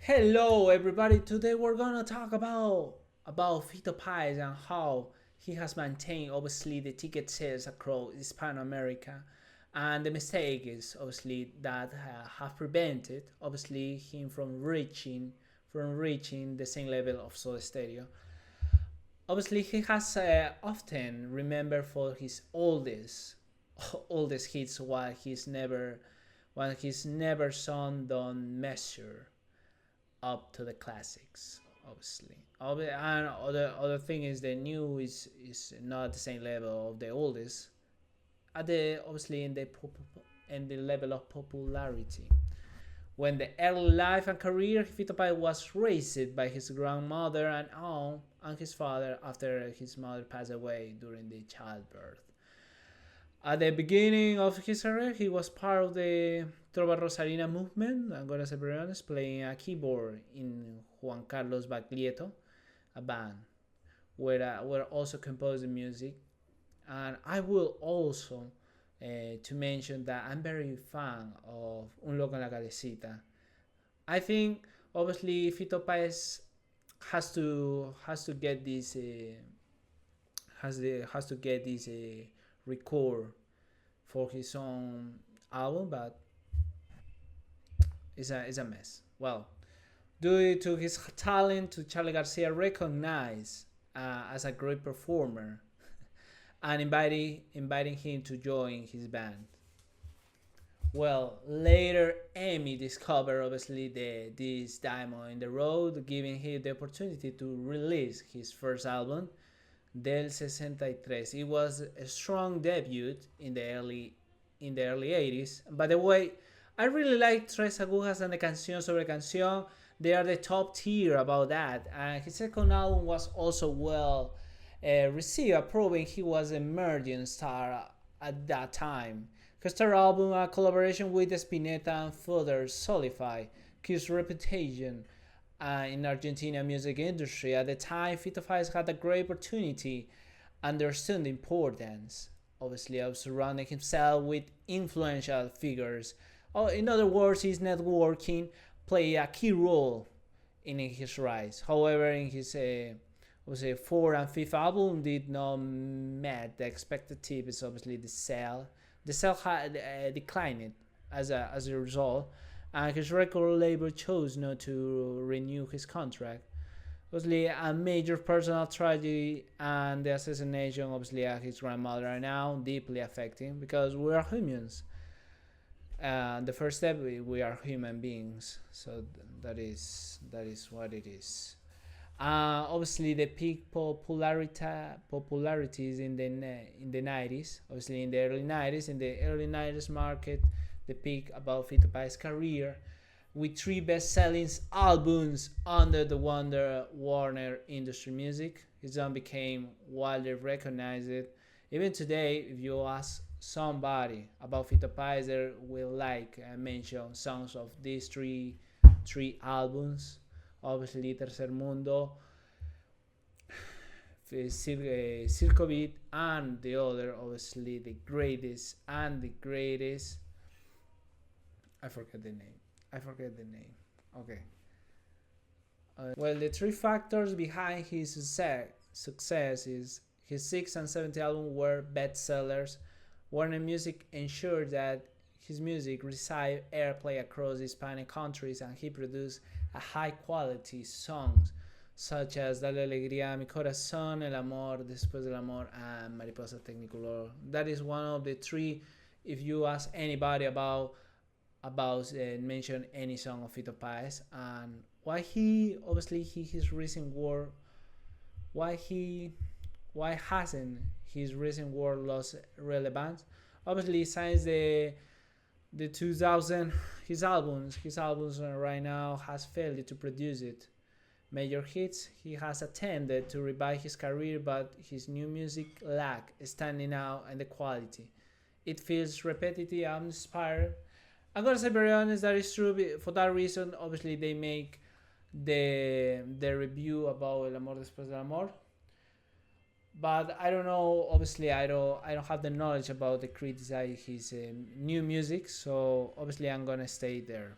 Hello, everybody. Today we're gonna talk about Fito Paez and how he has maintained obviously the ticket sales across Hispanoamerica, and the mistake is obviously that have prevented obviously him from reaching the same level of Soda Stereo. Obviously, he has often remembered for his oldest hits while his never song don't measure up to the classics, obviously. And other thing is the new is not the same level of the oldest at the obviously in the level of popularity. When the early life and career, Fito Pai was raised by his grandmother and aunt and his father after his mother passed away during the childbirth. At the beginning of his career, he was part of the Trova Rosarina movement. I'm gonna say very honest, playing a keyboard in Juan Carlos Baglietto, a band where also composing music. And I will also to mention that I'm very fan of Un Loco en la Calecita. I think obviously Fito Paez has to get this has to get this record for his own album, but it's a mess. Well, due to his talent, to Charlie Garcia recognized as a great performer and inviting him to join his band. Well, later Amy discovered obviously this diamond in the road, giving him the opportunity to release his first album, Del 63. It was a strong debut in the early 80s. By the way, I really like Tres Agujas and the Canción sobre Canción. They are the top tier about that. And his second album was also well received, proving he was a emerging star at that time. His third album, a collaboration with Spinetta, further solidified his reputation in Argentina music industry. At the time, Fito Páez had a great opportunity, understood the importance, obviously, of surrounding himself with influential figures. In other words, his networking played a key role in his rise. However, in his fourth and fifth album did not meet the expectations. Obviously, the sale had declined as a result, and his record label chose not to renew his contract. Obviously, a major personal tragedy and the assassination, obviously, of his grandmother are now deeply affecting because we are humans. The first step, we are human beings, so that is what it is. Obviously, the peak popularities in the 90s. Obviously, in the early 90s market the peak about Fito Paez's career with three best-selling albums under the Wonder Warner Industry Music. His song became widely recognized. Even today, if you ask somebody about Fito Paez, they will mention songs of these three albums. Obviously, Tercer Mundo, Circo Beat, and the other, obviously the greatest and the greatest. I forget the name. Okay. Well, the three factors behind his success is his 6 and 70 albums were bestsellers. Warner Music ensured that his music received airplay across Hispanic countries, and he produced a high quality songs such as Dale Alegría a mi corazón, El amor después del amor, and Mariposa Technicolor. That is one of the three. If you ask anybody about mention any song of Fito Paez and why he obviously his recent work, why hasn't his recent work lost relevance? Obviously, since the 2000, his albums right now has failed to produce it major hits. He has attempted to revive his career, but his new music lack standing out and the quality. It feels repetitive and uninspired. I'm gonna say very honest, that is true. For that reason, obviously they make the review about El amor después del amor. But I don't know. Obviously, I don't have the knowledge about the criticize his new music. So obviously, I'm gonna stay there.